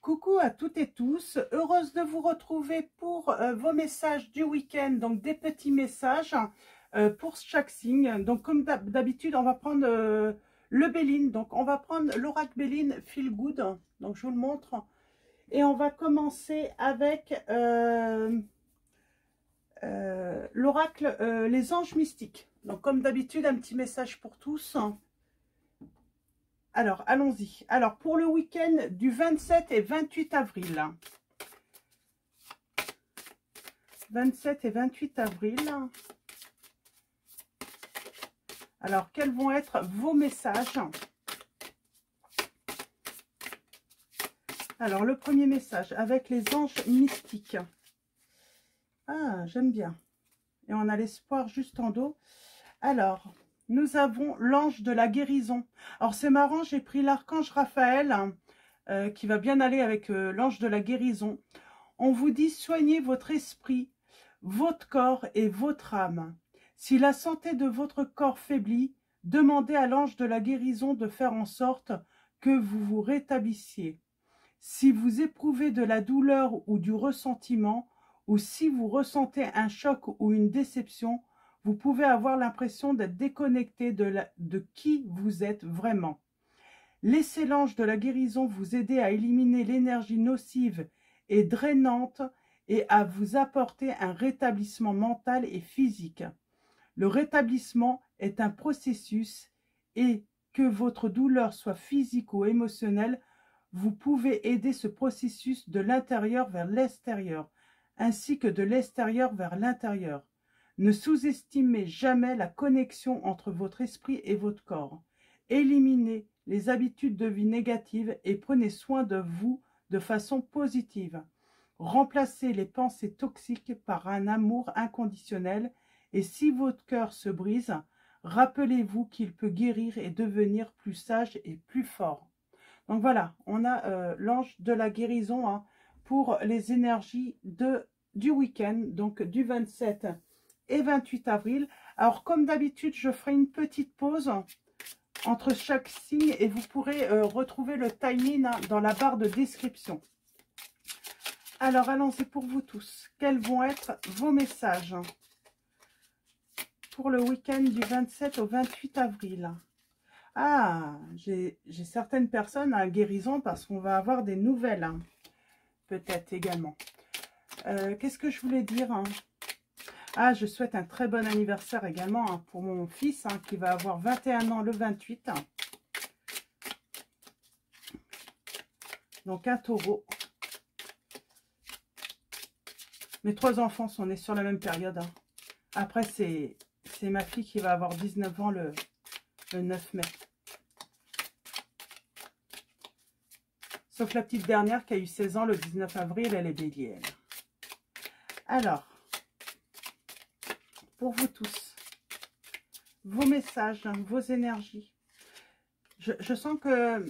Coucou à toutes et tous, heureuse de vous retrouver pour vos messages du week-end, donc des petits messages pour chaque signe. Donc comme d'habitude, on va prendre le Béline, donc on va prendre l'oracle Béline Feel Good, donc je vous le montre. Et on va commencer avec l'oracle les anges mystiques. Donc comme d'habitude, un petit message pour tous. Alors, allons-y. Alors, pour le week-end du 27 et 28 avril. 27 et 28 avril. Alors, quels vont être vos messages? Alors, le premier message avec les anges mystiques. Ah, j'aime bien. Et on a l'espoir juste en dos. Alors, nous avons l'ange de la guérison. Alors, c'est marrant, j'ai pris l'archange Raphaël, qui va bien aller avec l'ange de la guérison. On vous dit, soignez votre esprit, votre corps et votre âme. Si la santé de votre corps faiblit, demandez à l'ange de la guérison de faire en sorte que vous vous rétablissiez. Si vous éprouvez de la douleur ou du ressentiment, ou si vous ressentez un choc ou une déception, vous pouvez avoir l'impression d'être déconnecté de qui vous êtes vraiment. Laissez l'ange de la guérison vous aider à éliminer l'énergie nocive et drainante et à vous apporter un rétablissement mental et physique. Le rétablissement est un processus et que votre douleur soit physique ou émotionnelle, vous pouvez aider ce processus de l'intérieur vers l'extérieur, ainsi que de l'extérieur vers l'intérieur. Ne sous-estimez jamais la connexion entre votre esprit et votre corps. Éliminez les habitudes de vie négatives et prenez soin de vous de façon positive. Remplacez les pensées toxiques par un amour inconditionnel et si votre cœur se brise, rappelez-vous qu'il peut guérir et devenir plus sage et plus fort. Donc voilà, on a l'ange de la guérison hein, pour les énergies du week-end, donc du 27 et 28 avril. Alors, comme d'habitude, je ferai une petite pause entre chaque signe et vous pourrez retrouver le timing hein, dans la barre de description. Alors, allons-y pour vous tous. Quels vont être vos messages pour le week-end du 27 au 28 avril? Ah, j'ai certaines personnes à guérison parce qu'on va avoir des nouvelles, hein, peut-être également. Qu'est-ce que je voulais dire hein? Ah, je souhaite un très bon anniversaire également hein, pour mon fils hein, qui va avoir 21 ans le 28. Donc un taureau. Mes 3 enfants sont nés sur la même période. Hein. Après, c'est ma fille qui va avoir 19 ans le 9 mai. Sauf la petite dernière qui a eu 16 ans le 19 avril, elle est bélier. Alors, pour vous tous, vos messages, vos énergies. Je sens que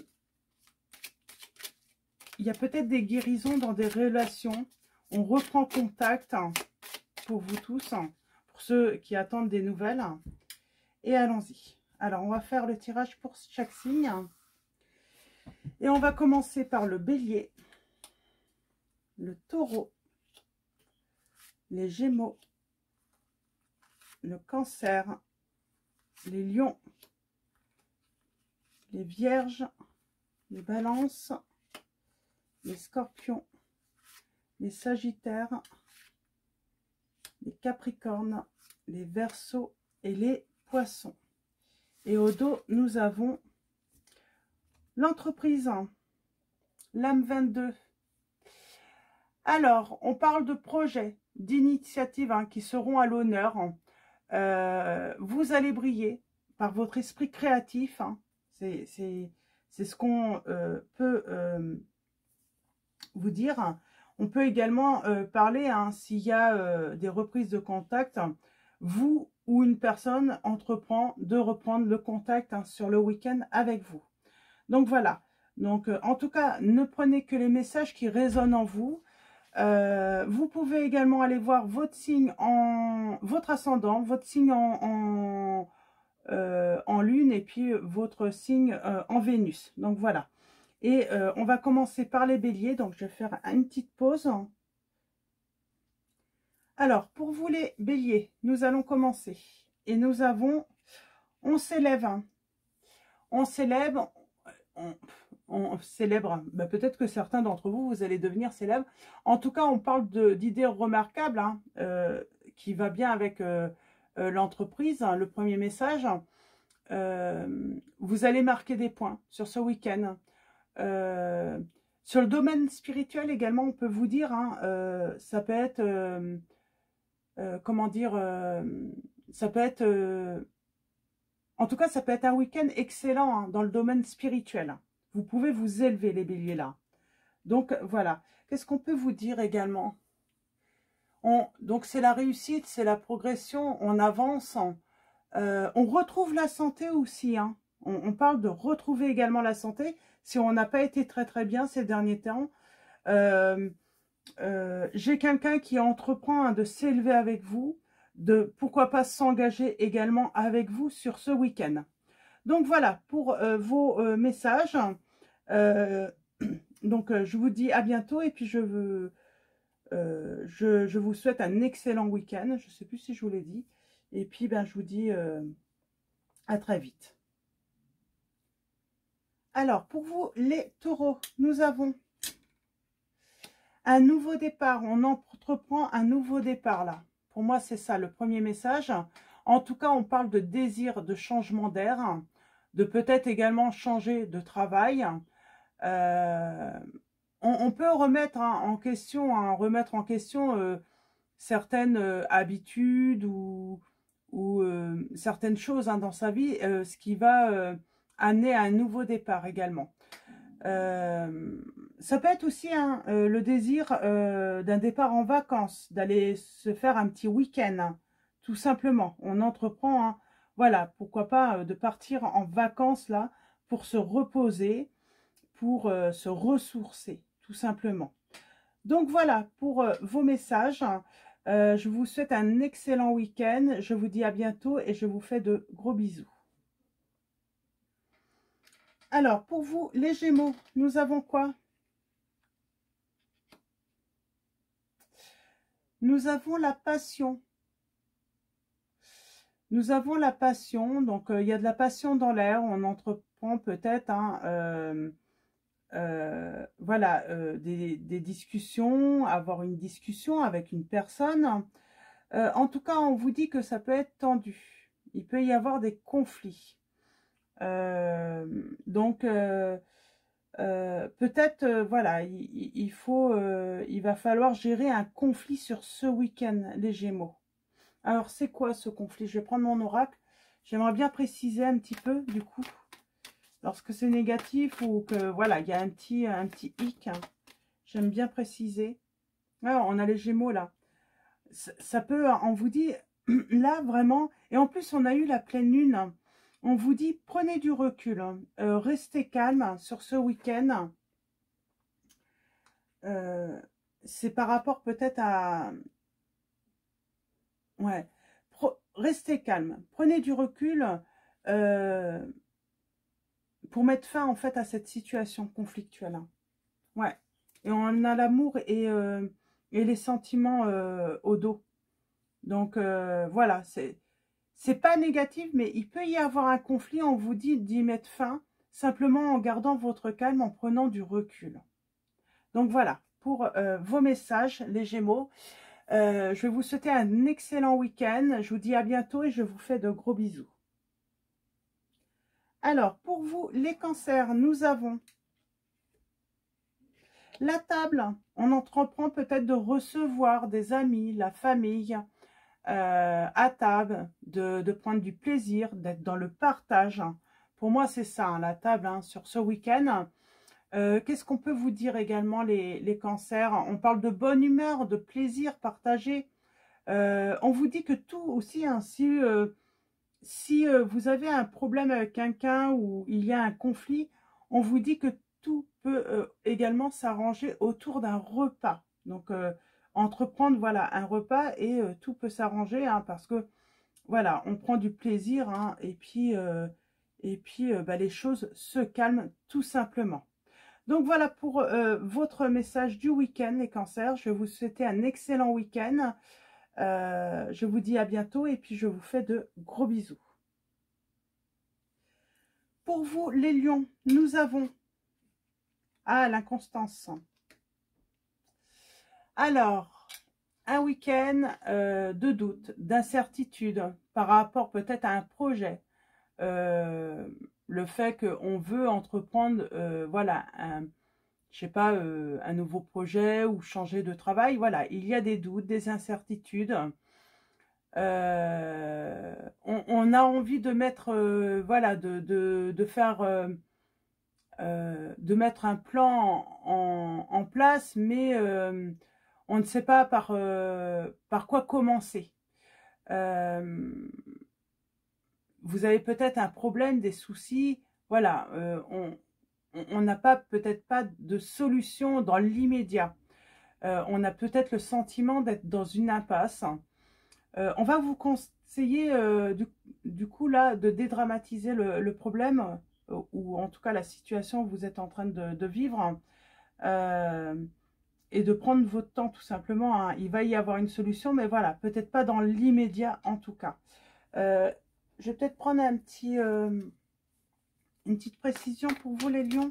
il y a peut-être des guérisons dans des relations. On reprend contact hein, pour vous tous, hein, pour ceux qui attendent des nouvelles. Et allons-y. Alors, on va faire le tirage pour chaque signe. Et on va commencer par le bélier, le taureau, les gémeaux, le cancer, les lions, les vierges, les balances, les scorpions, les sagittaires, les capricornes, les verseaux et les poissons. Et au dos, nous avons l'entreprise, l'âme 22. Alors, on parle de projets, d'initiatives hein, qui seront à l'honneur. Vous allez briller par votre esprit créatif. Hein. C'est ce qu'on peut vous dire. On peut également parler, hein, s'il y a des reprises de contact, vous ou une personne entreprend de reprendre le contact hein, sur le week-end avec vous. Donc voilà. Donc en tout cas, ne prenez que les messages qui résonnent en vous. Vous pouvez également aller voir votre signe votre ascendant, votre signe en lune et puis votre signe en Vénus. Donc voilà. Et on va commencer par les béliers. Donc, je vais faire une petite pause. Alors, pour vous les béliers, nous allons commencer. Et nous avons, on s'élève. On célèbre, on célèbre. Ben, peut-être que certains d'entre vous, vous allez devenir célèbres. En tout cas, on parle d'idées remarquables, hein, qui va bien avec l'entreprise. Hein, le premier message, vous allez marquer des points sur ce week-end. Sur le domaine spirituel également, on peut vous dire, hein, ça peut être, comment dire, ça peut être, en tout cas, ça peut être un week-end excellent hein, dans le domaine spirituel. Vous pouvez vous élever, les béliers, là. Donc, voilà. Qu'est-ce qu'on peut vous dire également? Donc, c'est la réussite, c'est la progression, on avance. On retrouve la santé aussi. Hein. On parle de retrouver également la santé si on n'a pas été très très bien ces derniers temps. J'ai quelqu'un qui entreprend hein, de s'élever avec vous, de pourquoi pas s'engager également avec vous sur ce week-end. Donc voilà pour vos messages. Donc je vous dis à bientôt et puis je vous souhaite un excellent week-end. Je ne sais plus si je vous l'ai dit. Et puis ben, je vous dis à très vite. Alors pour vous les taureaux, nous avons un nouveau départ. On entreprend un nouveau départ là. Pour moi, c'est ça le premier message. En tout cas, on parle de désir de changement d'air, de peut-être également changer de travail. On peut remettre en question, certaines habitudes ou certaines choses hein, dans sa vie, ce qui va amener à un nouveau départ également. Ça peut être aussi hein, le désir d'un départ en vacances, d'aller se faire un petit week-end, hein, tout simplement. On entreprend, hein, voilà, pourquoi pas de partir en vacances là pour se reposer, pour se ressourcer, tout simplement. Donc voilà pour vos messages. Je vous souhaite un excellent week-end. Je vous dis à bientôt et je vous fais de gros bisous. Alors, pour vous, les Gémeaux, nous avons quoi? Nous avons la passion. Nous avons la passion. Donc, il y a de la passion dans l'air. On entreprend peut-être, hein, voilà, des discussions, avoir une discussion avec une personne. En tout cas, on vous dit que ça peut être tendu. Il peut y avoir des conflits. Donc, peut-être, voilà, il va falloir gérer un conflit sur ce week-end, les Gémeaux. Alors, c'est quoi ce conflit? Je vais prendre mon oracle. J'aimerais bien préciser un petit peu, du coup, lorsque c'est négatif ou que, voilà, il y a un petit hic. Hein. J'aime bien préciser. Alors, on a les Gémeaux, là. Ça peut, on vous dit, là, vraiment, et en plus, on a eu la pleine lune, hein. On vous dit, prenez du recul, hein. Restez calme sur ce week-end. C'est par rapport peut-être à... Ouais, restez calme, prenez du recul pour mettre fin en fait à cette situation conflictuelle. Hein. Ouais, et on a l'amour et les sentiments au dos. Donc voilà, c'est pas négatif, mais il peut y avoir un conflit. On vous dit d'y mettre fin, simplement en gardant votre calme, en prenant du recul. Donc voilà, pour vos messages, les Gémeaux. Je vais vous souhaiter un excellent week-end. Je vous dis à bientôt et je vous fais de gros bisous. Alors, pour vous, les cancers, nous avons la table. On entreprend peut-être de recevoir des amis, la famille, à table, de prendre du plaisir, d'être dans le partage. Pour moi, c'est ça, hein, la table, hein, sur ce week-end. Qu'est-ce qu'on peut vous dire également, les cancers? On parle de bonne humeur, de plaisir partagé. On vous dit que tout aussi, hein, si vous avez un problème avec quelqu'un ou il y a un conflit, on vous dit que tout peut également s'arranger autour d'un repas. Donc, entreprendre voilà un repas et tout peut s'arranger hein, parce que voilà on prend du plaisir hein, et puis bah, les choses se calment tout simplement. Donc voilà pour votre message du week-end, les cancers. Je vais vous souhaiter un excellent week-end. Je vous dis à bientôt et puis je vous fais de gros bisous. Pour vous, les lions, nous avons l'inconstance. Alors, un week-end de doute, d'incertitude par rapport peut-être à un projet. Le fait qu'on veut entreprendre, voilà, je sais pas, un nouveau projet ou changer de travail. Voilà, il y a des doutes, des incertitudes. On a envie de mettre, voilà, de faire, de mettre un plan en place, mais on ne sait pas par quoi commencer. Vous avez peut-être un problème, des soucis. Voilà, on n'a peut-être pas de solution dans l'immédiat. On a peut-être le sentiment d'être dans une impasse. On va vous conseiller du coup là de dédramatiser le problème ou en tout cas la situation que vous êtes en train de vivre et de prendre votre temps tout simplement. Hein. Il va y avoir une solution, mais voilà, peut-être pas dans l'immédiat en tout cas. Je vais peut-être prendre un petit, une petite précision pour vous les lions.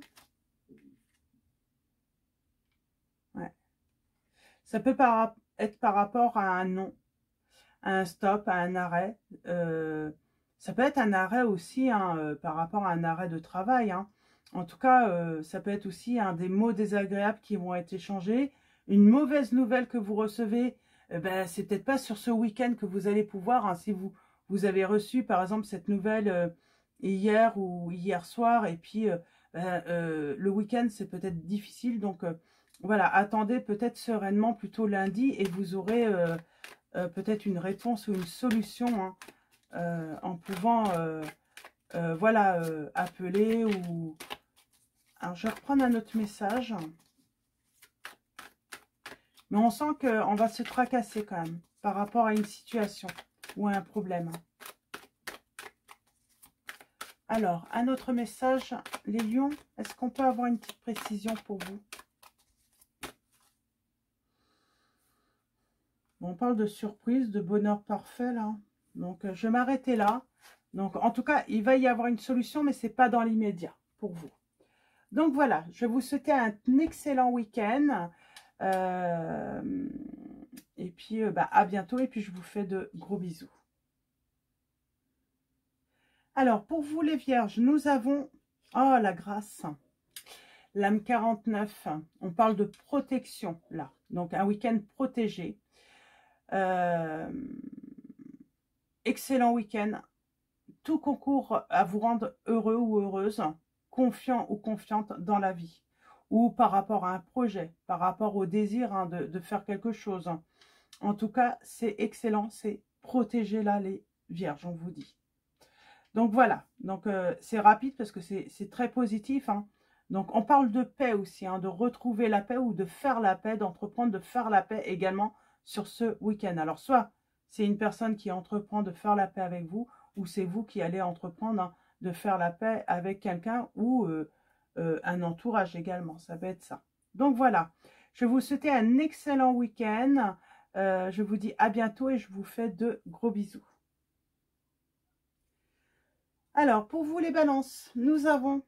Ouais. Ça peut être par rapport à un non, à un stop, à un arrêt. Ça peut être un arrêt aussi hein, par rapport à un arrêt de travail. Hein. En tout cas, ça peut être aussi des mots désagréables qui vont être échangés. Une mauvaise nouvelle que vous recevez, ben, c'est peut-être pas sur ce week-end que vous allez pouvoir. Hein, si vous avez reçu par exemple cette nouvelle hier ou hier soir et puis le week-end c'est peut-être difficile. Donc voilà, attendez peut-être sereinement plutôt lundi et vous aurez peut-être une réponse ou une solution hein, en pouvant voilà, appeler ou... Alors, je vais reprendre un autre message. Mais on sent qu'on va se tracasser quand même par rapport à une situation ou à un problème. Alors, un autre message. Les lions, est-ce qu'on peut avoir une petite précision pour vous? On parle de surprise, de bonheur parfait là. Donc, je vais m'arrêter là. Donc, en tout cas, il va y avoir une solution, mais ce n'est pas dans l'immédiat pour vous. Donc, voilà, je vais vous souhaiter un excellent week-end. Et puis, à bientôt. Et puis, je vous fais de gros bisous. Alors, pour vous les vierges, nous avons... Oh, la grâce. L'âme 49. On parle de protection, là. Donc, un week-end protégé. Excellent week-end. Tout concourt à vous rendre heureux ou heureuse, confiant ou confiante dans la vie. Ou par rapport à un projet, par rapport au désir hein, de faire quelque chose. En tout cas, c'est excellent, c'est protégé là les vierges, on vous dit. Donc voilà, donc c'est rapide parce que c'est très positif. Hein. Donc on parle de paix aussi, hein, de retrouver la paix ou de faire la paix, d'entreprendre de faire la paix également sur ce week-end. Alors soit c'est une personne qui entreprend de faire la paix avec vous, ou c'est vous qui allez entreprendre hein, de faire la paix avec quelqu'un ou un entourage également, ça peut être ça. Donc voilà, je vais vous souhaiter un excellent week-end. Je vous dis à bientôt et je vous fais de gros bisous. Alors, pour vous les balances, nous avons...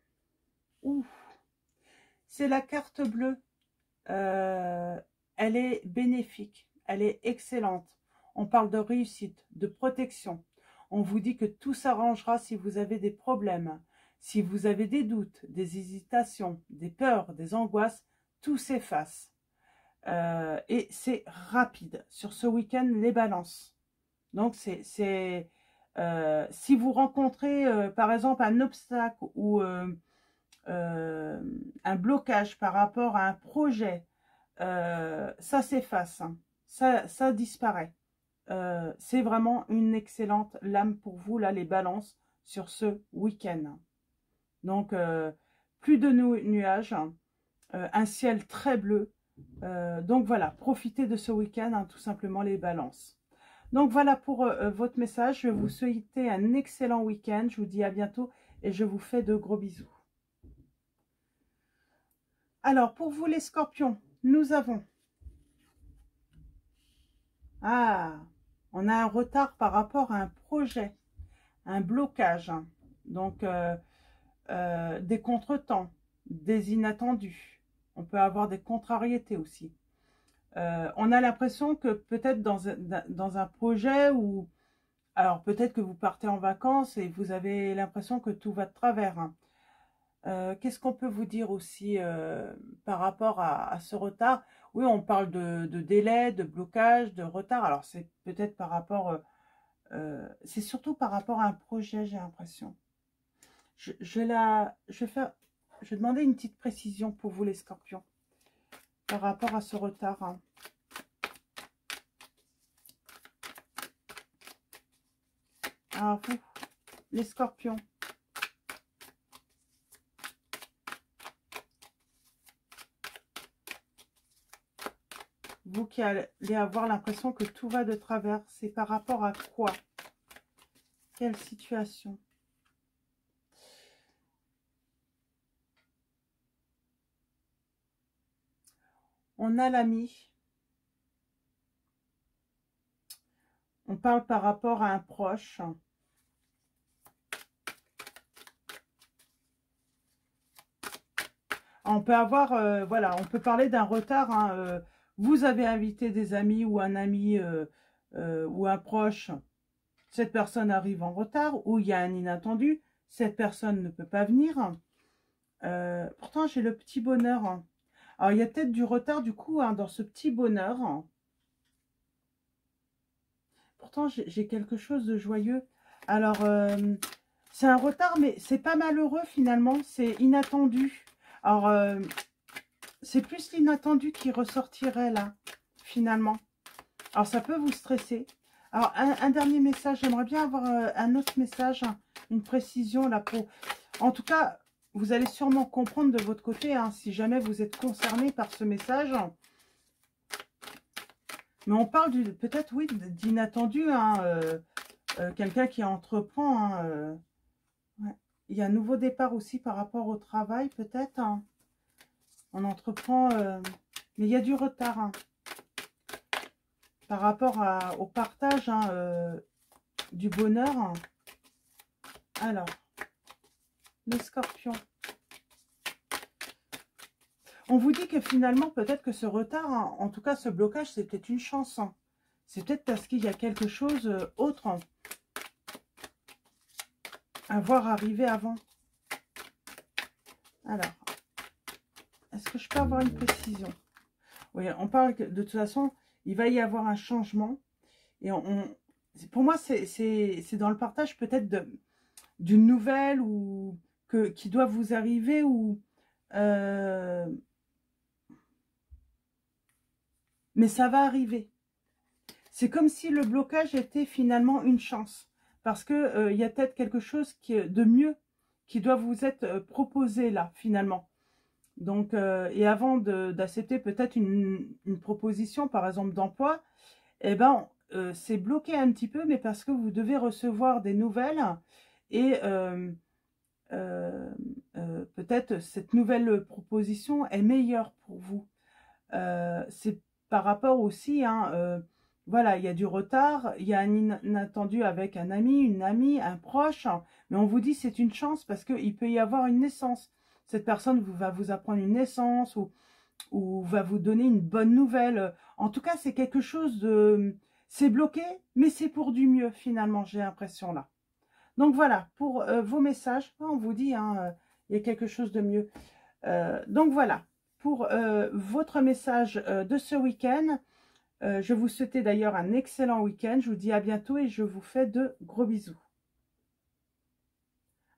c'est la carte bleue. Elle est bénéfique, elle est excellente. On parle de réussite, de protection. On vous dit que tout s'arrangera si vous avez des problèmes. Si vous avez des doutes, des hésitations, des peurs, des angoisses, tout s'efface. Et c'est rapide. Sur ce week-end, les balances. Donc, si vous rencontrez, par exemple, un obstacle ou un blocage par rapport à un projet, ça s'efface. Hein. Ça disparaît. C'est vraiment une excellente lame pour vous, là, les balances, sur ce week-end. Donc, plus de nuages, un ciel très bleu. Donc, voilà, profitez de ce week-end, hein, tout simplement, les balances. Donc, voilà pour votre message. Je vais vous souhaiter un excellent week-end. Je vous dis à bientôt et je vous fais de gros bisous. Alors, pour vous les scorpions, nous avons... Ah, on a un retard par rapport à un projet, un blocage. Hein. Donc, des contretemps, des inattendus. On peut avoir des contrariétés aussi. On a l'impression que peut-être dans un projet où... Alors, peut-être que vous partez en vacances et vous avez l'impression que tout va de travers. Hein. Qu'est-ce qu'on peut vous dire aussi par rapport à ce retard? Oui, on parle de délai, de blocage, de retard. Alors, c'est peut-être par rapport... c'est surtout par rapport à un projet, j'ai l'impression. Je vais demander une petite précision pour vous, les scorpions, par rapport à ce retard. Hein. Alors, vous, les scorpions. Vous qui allez avoir l'impression que tout va de travers, c'est par rapport à quoi? Quelle situation? On a l'ami. On parle par rapport à un proche. On peut avoir, voilà, on peut parler d'un retard. Hein, vous avez invité des amis ou un ami ou un proche. Cette personne arrive en retard ou il y a un inattendu. Cette personne ne peut pas venir. Pourtant, j'ai le petit bonheur. Hein. Alors, il y a peut-être du retard du coup hein, dans ce petit bonheur. Pourtant, j'ai quelque chose de joyeux. Alors, c'est un retard, mais c'est pas malheureux finalement. C'est inattendu. Alors, c'est plus l'inattendu qui ressortirait là, finalement. Alors, ça peut vous stresser. Alors, un dernier message. J'aimerais bien avoir un autre message, hein, une précision là pour... En tout cas, vous allez sûrement comprendre de votre côté, hein, si jamais vous êtes concerné par ce message. Mais on parle peut-être, oui, d'inattendu. Hein, quelqu'un qui entreprend. Hein, ouais. Il y a un nouveau départ aussi par rapport au travail, peut-être. Hein. On entreprend, mais il y a du retard. Hein. Par rapport au partage hein, du bonheur. Hein. Alors, les scorpions. On vous dit que finalement, peut-être que ce retard, hein, en tout cas ce blocage, c'est peut-être une chance. Hein. C'est peut-être parce qu'il y a quelque chose autre hein, à voir arriver avant. Alors, est-ce que je peux avoir une précision? Oui, on parle que de toute façon, il va y avoir un changement. Et pour moi, c'est dans le partage peut-être d'une nouvelle ou qui doit vous arriver ou... mais ça va arriver. C'est comme si le blocage était finalement une chance. Parce que y a peut-être quelque chose de mieux qui doit vous être proposé là, finalement. Donc, et avant d'accepter peut-être une proposition, par exemple, d'emploi, eh ben, c'est bloqué un petit peu, mais parce que vous devez recevoir des nouvelles et peut-être cette nouvelle proposition est meilleure pour vous. C'est par rapport aussi, hein, voilà, il y a du retard, il y a un inattendu avec un ami, une amie, un proche, hein, mais on vous dit c'est une chance parce qu'il peut y avoir une naissance. Cette personne va vous apprendre une naissance ou va vous donner une bonne nouvelle. En tout cas, c'est quelque chose de... C'est bloqué, mais c'est pour du mieux finalement, j'ai l'impression là. Donc voilà, pour vos messages, on vous dit, hein, il y a quelque chose de mieux. Donc voilà, pour votre message de ce week-end. Je vous souhaite d'ailleurs un excellent week-end. Je vous dis à bientôt et je vous fais de gros bisous.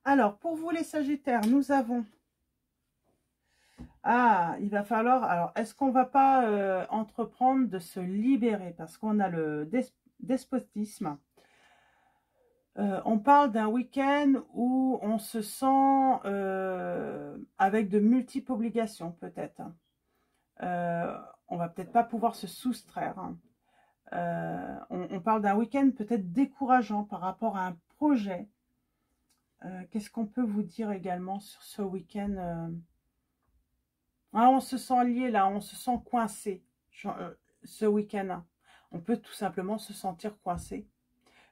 Alors, pour vous les Sagittaires, nous avons... Ah, il va falloir... Alors, est-ce qu'on ne va pas entreprendre de se libérer? Parce qu'on a le despotisme. On parle d'un week-end où on se sent avec de multiples obligations, peut-être. On va peut-être pas pouvoir se soustraire. Hein. On parle d'un week-end peut-être décourageant par rapport à un projet. Qu'est-ce qu'on peut vous dire également sur ce week-end Ah, on se sent lié là, on se sent coincé ce week-end. On peut tout simplement se sentir coincé.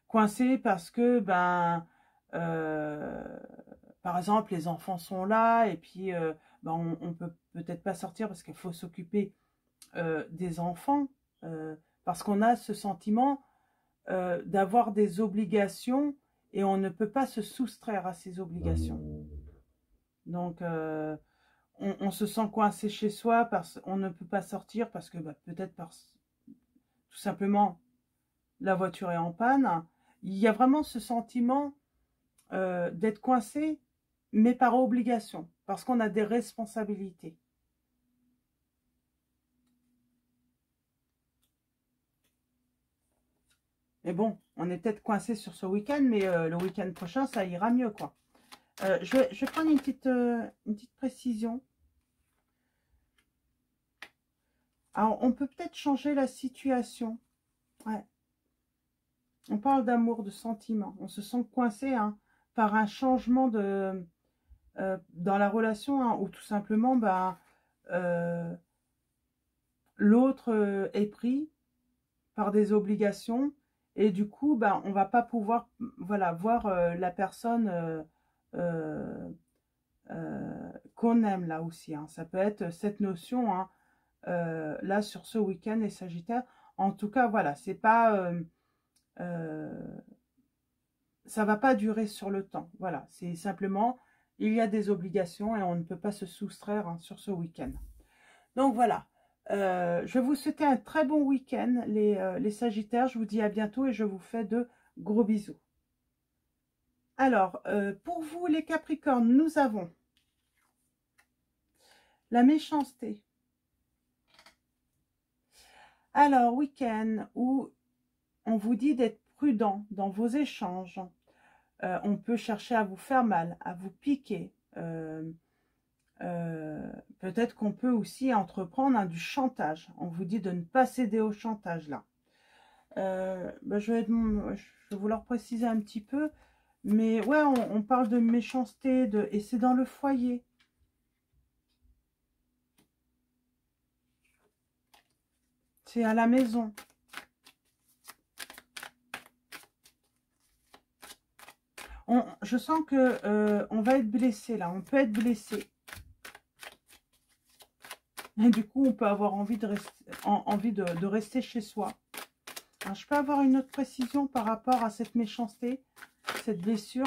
Coincé parce que, ben, par exemple, les enfants sont là et puis ben, on peut peut-être pas sortir parce qu'il faut s'occuper des enfants. Parce qu'on a ce sentiment d'avoir des obligations et on ne peut pas se soustraire à ces obligations. Donc, on se sent coincé chez soi parce qu'on ne peut pas sortir parce que bah, peut-être tout simplement la voiture est en panne. Il y a vraiment ce sentiment d'être coincé, mais par obligation, parce qu'on a des responsabilités. Mais bon, on est peut-être coincé sur ce week-end, mais le week-end prochain, ça ira mieux, quoi. Je vais prendre une petite précision. Alors, on peut peut-être changer la situation. Ouais. On parle d'amour, de sentiment. On se sent coincé hein, par un changement dans la relation, hein, ou tout simplement, bah, l'autre est pris par des obligations et du coup, bah, on va pas pouvoir voilà, voir la personne qu'on aime là aussi. Hein. Ça peut être cette notion hein, là sur ce week-end les Sagittaires. En tout cas, voilà, c'est pas ça va pas durer sur le temps. Voilà, c'est simplement il y a des obligations et on ne peut pas se soustraire hein, sur ce week-end. Donc voilà, je vais vous souhaiter un très bon week-end les Sagittaires. Je vous dis à bientôt et je vous fais de gros bisous. Alors, pour vous les Capricornes, nous avons la méchanceté. Alors, week-end où on vous dit d'être prudent dans vos échanges. On peut chercher à vous faire mal, à vous piquer. Peut-être qu'on peut aussi entreprendre hein, du chantage. On vous dit de ne pas céder au chantage là. Ben, je vais vous leur préciser un petit peu. Mais ouais, on parle de méchanceté et c'est dans le foyer. C'est à la maison. Je sens que on va être blessé là. On peut être blessé. Et du coup, on peut avoir envie de rester chez soi. Alors, je peux avoir une autre précision par rapport à cette méchanceté, cette blessure.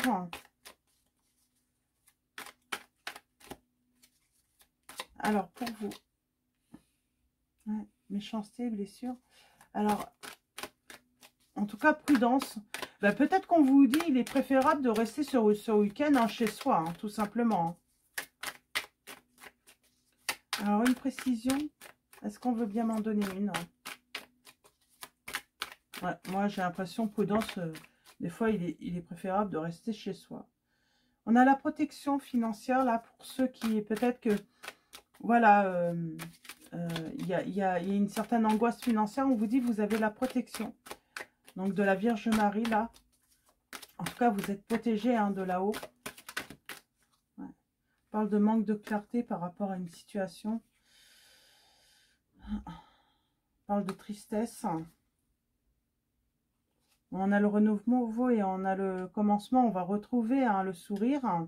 Alors, pour vous, ouais, méchanceté, blessure. Alors, en tout cas, prudence. Ben, peut-être qu'on vous dit il est préférable de rester sur ce week-end hein, chez soi, hein, tout simplement. Alors, une précision. Est-ce qu'on veut bien m'en donner une? Ouais, moi, j'ai l'impression, prudence, des fois, il est préférable de rester chez soi. On a la protection financière, là, pour ceux qui, peut-être que, voilà, il y a une certaine angoisse financière. On vous dit, vous avez la protection. Donc, de la Vierge Marie, là. En tout cas, vous êtes protégé hein, de là-haut. Ouais. On parle de manque de clarté par rapport à une situation. On parle de tristesse. On a le renouveau et on a le commencement. On va retrouver hein, le sourire.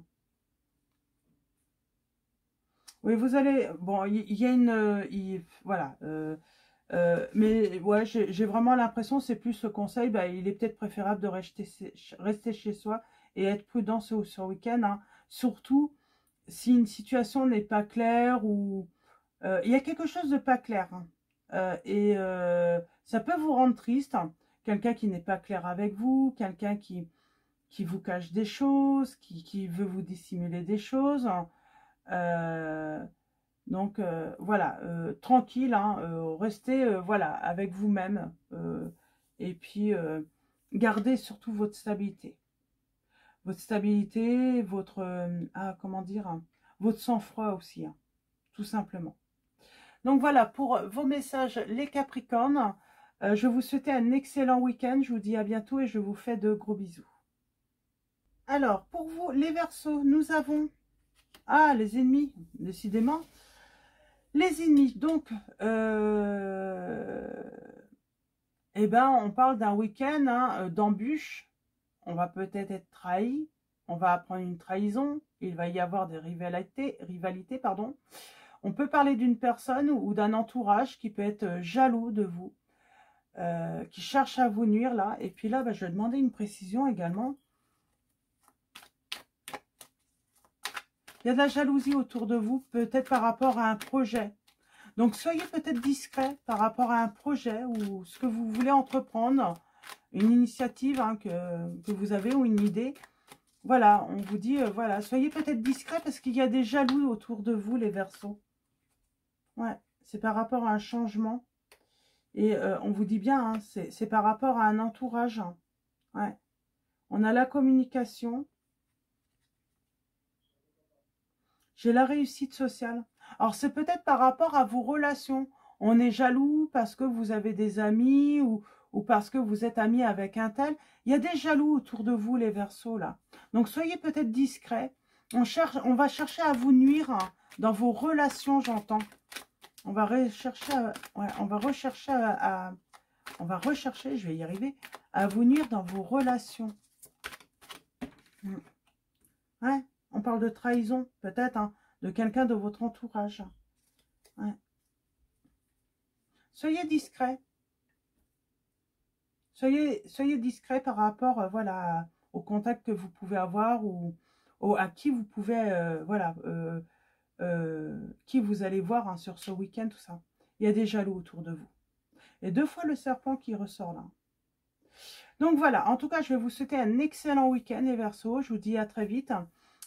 Oui, vous allez... Bon, il y a une... voilà. Mais ouais, j'ai vraiment l'impression, c'est plus ce conseil, bah, il est peut-être préférable de rester chez soi et être prudent sur le week-end. Hein. Surtout si une situation n'est pas claire ou... il y a quelque chose de pas clair. Hein. Ça peut vous rendre triste. Hein. Quelqu'un qui n'est pas clair avec vous, quelqu'un qui vous cache des choses, qui veut vous dissimuler des choses. Donc voilà, tranquille, hein, restez voilà, avec vous-même et puis gardez surtout votre stabilité. Votre stabilité, votre comment dire, hein, votre sang-froid aussi, hein, tout simplement. Donc voilà pour vos messages les Capricornes. Je vous souhaite un excellent week-end. Je vous dis à bientôt et je vous fais de gros bisous. Alors pour vous les Verseaux, nous avons les ennemis, décidément. Les ennemis, donc, eh ben, on parle d'un week-end hein, d'embûches. On va peut-être être trahi, on va apprendre une trahison, il va y avoir des rivalités, pardon. On peut parler d'une personne ou d'un entourage qui peut être jaloux de vous, qui cherche à vous nuire là. Et puis là, je vais demander une précision également. Il y a de la jalousie autour de vous, peut-être par rapport à un projet. Donc, soyez peut-être discret par rapport à un projet ou ce que vous voulez entreprendre, une initiative hein, que vous avez ou une idée. Voilà, on vous dit, voilà, soyez peut-être discret parce qu'il y a des jaloux autour de vous, les Verseaux. Ouais, c'est par rapport à un changement. Et on vous dit bien, hein, c'est par rapport à un entourage. Ouais. On a la communication. J'ai la réussite sociale. Alors, c'est peut-être par rapport à vos relations. On est jaloux parce que vous avez des amis ou parce que vous êtes amis avec un tel. Il y a des jaloux autour de vous, les Verseaux, là. Donc, soyez peut-être discrets. On va chercher à vous nuire hein, dans vos relations, j'entends. On va rechercher, ouais, on va rechercher, je vais y arriver, à vous nuire dans vos relations. Ouais, on parle de trahison, peut-être, hein, de quelqu'un de votre entourage. Ouais. Soyez discret. Soyez discret par rapport, voilà, au contact que vous pouvez avoir ou à qui vous pouvez, voilà, qui vous allez voir hein, sur ce week-end, tout ça. Il y a des jaloux autour de vous. Et 2 fois le serpent qui ressort là. Donc voilà, en tout cas, je vais vous souhaiter un excellent week-end les Verseaux. Je vous dis à très vite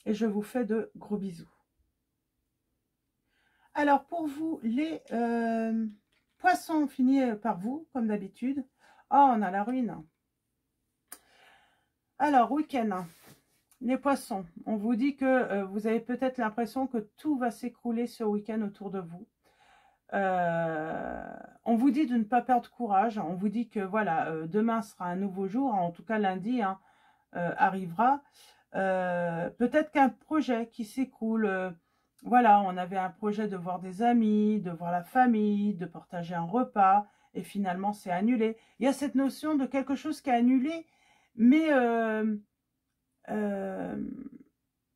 et je vous fais de gros bisous. Alors pour vous, les poissons, on finit par vous, comme d'habitude. Oh, on a la ruine. Alors, week-end, les poissons, on vous dit que vous avez peut-être l'impression que tout va s'écrouler ce week-end autour de vous. On vous dit de ne pas perdre courage. On vous dit que voilà, demain sera un nouveau jour. En tout cas, lundi hein, arrivera. Peut-être qu'un projet qui s'écroule. Voilà, on avait un projet de voir des amis, de voir la famille, de partager un repas. Et finalement, c'est annulé. Il y a cette notion de quelque chose qui est annulé. Mais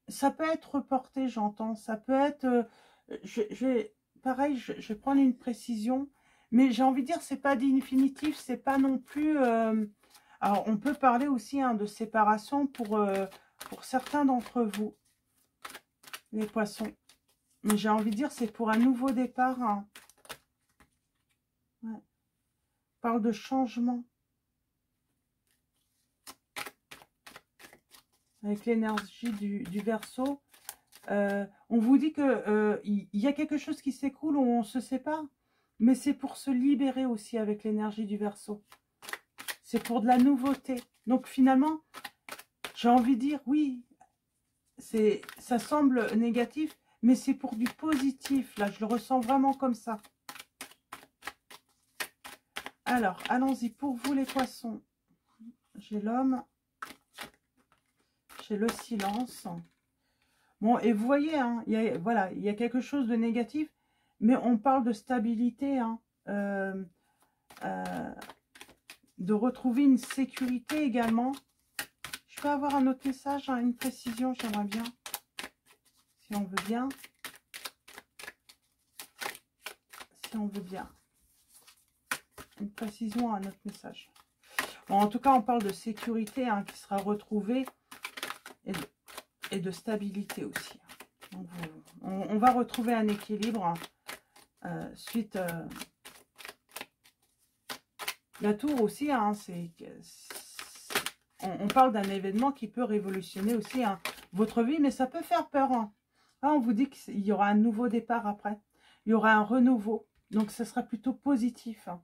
ça peut être reporté, j'entends. Ça peut être... pareil, je vais prendre une précision. Mais j'ai envie de dire, c'est pas définitif. C'est pas non plus... alors, on peut parler aussi hein, de séparation pour certains d'entre vous. Les poissons. Mais j'ai envie de dire, c'est pour un nouveau départ. Hein. Ouais. On parle de changement. Avec l'énergie du Verseau. On vous dit que il y a quelque chose qui s'écoule où on se sépare. Mais c'est pour se libérer aussi avec l'énergie du Verseau. C'est pour de la nouveauté. Donc finalement, j'ai envie de dire, oui, ça semble négatif, mais c'est pour du positif. Là, je le ressens vraiment comme ça. Alors, allons-y. Pour vous, les poissons, j'ai l'homme. J'ai le silence. Bon, et vous voyez, hein, voilà, il y a quelque chose de négatif, mais on parle de stabilité, hein, de retrouver une sécurité également. Je peux avoir un autre message, hein, une précision, j'aimerais bien, si on veut bien. Si on veut bien. Une précision à un autre message. Bon, en tout cas, on parle de sécurité hein, qui sera retrouvée et de stabilité aussi. Donc, on va retrouver un équilibre suite... la tour aussi, hein, on parle d'un événement qui peut révolutionner aussi hein, votre vie, mais ça peut faire peur. Hein. Là, on vous dit qu'il y aura un nouveau départ après. Il y aura un renouveau. Donc, ce sera plutôt positif. Hein.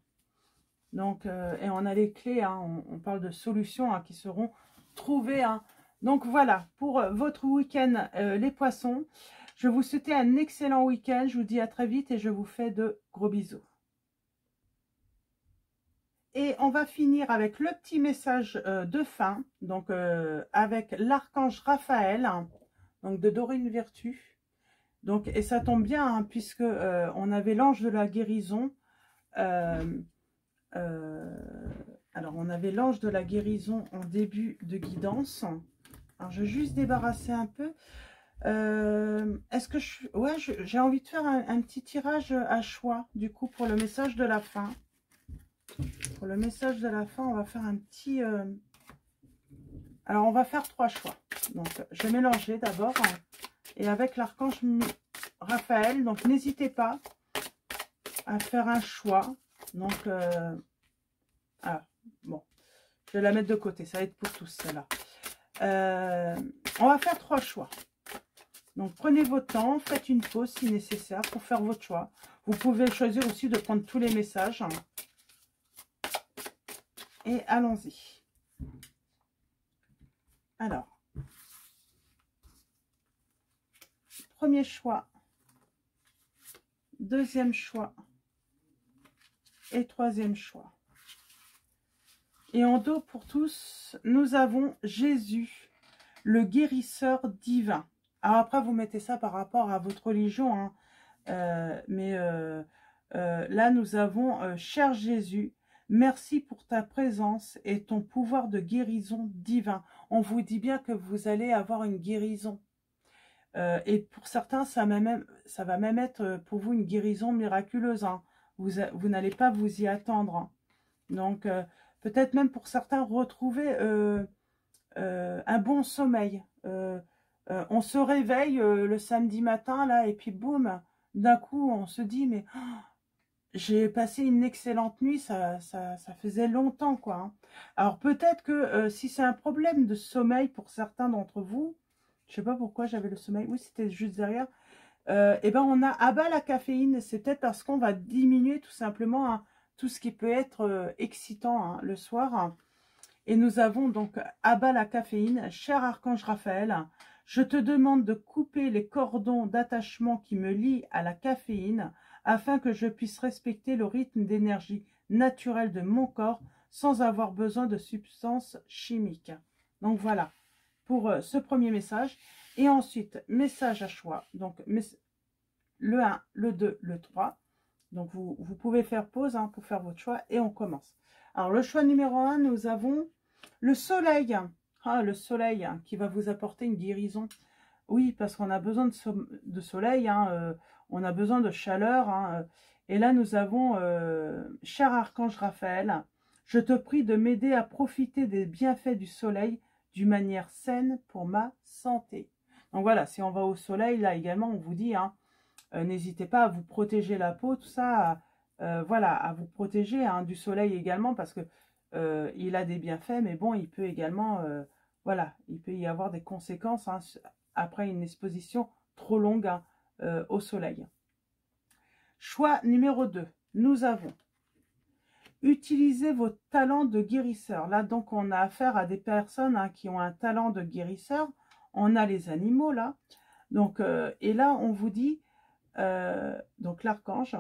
Donc, et on a les clés. Hein, on parle de solutions hein, qui seront trouvées. Hein. Donc, voilà, pour votre week-end, les poissons. Je vous souhaite un excellent week-end. Je vous dis à très vite et je vous fais de gros bisous. Et on va finir avec le petit message de fin, donc avec l'archange Raphaël, donc de Dorine Virtue. Donc, et ça tombe bien, hein, puisque on avait l'ange de la guérison. Alors, on avait l'ange de la guérison en début de guidance. Alors, je vais juste débarrasser un peu. Est-ce que ouais, j'ai envie de faire un petit tirage à choix, du coup, pour le message de la fin. Pour le message de la fin, on va faire un petit... Alors, on va faire 3 choix. Donc, je vais mélanger d'abord. Et avec l'archange Raphaël, donc n'hésitez pas à faire un choix. Donc, ah, bon, je vais la mettre de côté. Ça va être pour tous, celle-là. On va faire 3 choix. Donc, prenez votre temps, faites une pause si nécessaire pour faire votre choix. Vous pouvez choisir aussi de prendre tous les messages. Et allons-y. Alors, premier choix, deuxième choix et troisième choix. Et en dos pour tous, nous avons Jésus, le guérisseur divin. Alors après, vous mettez ça par rapport à votre religion, hein. Là, nous avons cher Jésus, merci pour ta présence et ton pouvoir de guérison divin. On vous dit bien que vous allez avoir une guérison. Et pour certains, ça va même être pour vous une guérison miraculeuse, hein. Vous n'allez pas vous y attendre, hein. Donc, peut-être même pour certains, retrouver un bon sommeil. On se réveille le samedi matin, là, et puis boum, d'un coup, on se dit, mais... Oh, j'ai passé une excellente nuit, ça faisait longtemps, quoi, hein. Alors, peut-être que si c'est un problème de sommeil pour certains d'entre vous, je sais pas pourquoi j'avais le sommeil, oui, c'était juste derrière, et ben on a abat la caféine, c'est peut-être parce qu'on va diminuer tout simplement, hein, tout ce qui peut être excitant, hein, le soir, hein. Et nous avons donc abat la caféine, cher archange Raphaël, je te demande de couper les cordons d'attachement qui me lient à la caféine, afin que je puisse respecter le rythme d'énergie naturel de mon corps sans avoir besoin de substances chimiques. Donc voilà, pour ce premier message. Et ensuite, message à choix. Donc le 1, le 2, le 3. Donc vous pouvez faire pause, hein, pour faire votre choix et on commence. Alors le choix numéro 1, nous avons le soleil. Ah, le soleil, hein, qui va vous apporter une guérison. Oui, parce qu'on a besoin de soleil, hein, on a besoin de chaleur, hein. Et là, nous avons, cher archange Raphaël, je te prie de m'aider à profiter des bienfaits du soleil d'une manière saine pour ma santé. Donc voilà, si on va au soleil, là également, on vous dit, hein, n'hésitez pas à vous protéger la peau, tout ça, voilà, à vous protéger, hein, du soleil également, parce que il a des bienfaits, mais bon, il peut également, voilà, il peut y avoir des conséquences, hein, après une exposition trop longue, hein, au soleil. Choix numéro 2, nous avons utilisez vos talents de guérisseur. Là, donc, on a affaire à des personnes, hein, qui ont un talent de guérisseur. On a les animaux, là. Donc, et là, on vous dit, donc l'archange,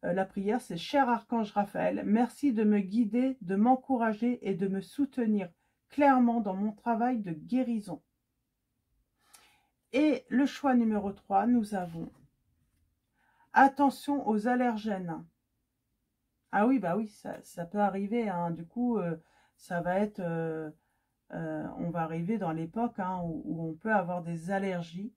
la prière, c'est « Cher archange Raphaël, merci de me guider, de m'encourager et de me soutenir clairement dans mon travail de guérison. » Et le choix numéro 3, nous avons « Attention aux allergènes. » Ah oui, bah oui, ça peut arriver, hein. Du coup, ça va être... on va arriver dans l'époque, hein, où on peut avoir des allergies.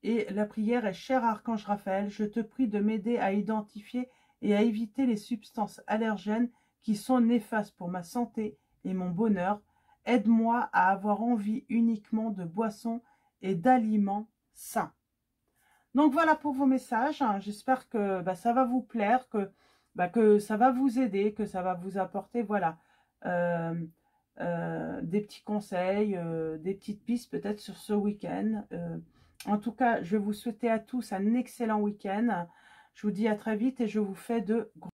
Et la prière est « Cher archange Raphaël, je te prie de m'aider à identifier et à éviter les substances allergènes qui sont néfastes pour ma santé et mon bonheur. Aide-moi à avoir envie uniquement de boissons et d'aliments sains. » Donc voilà pour vos messages, hein. J'espère que ça va vous plaire, que ça va vous aider, que ça va vous apporter, voilà, des petits conseils, des petites pistes peut-être sur ce week-end. En tout cas, je vais vous souhaiter à tous un excellent week-end. Je vous dis à très vite et je vous fais de gros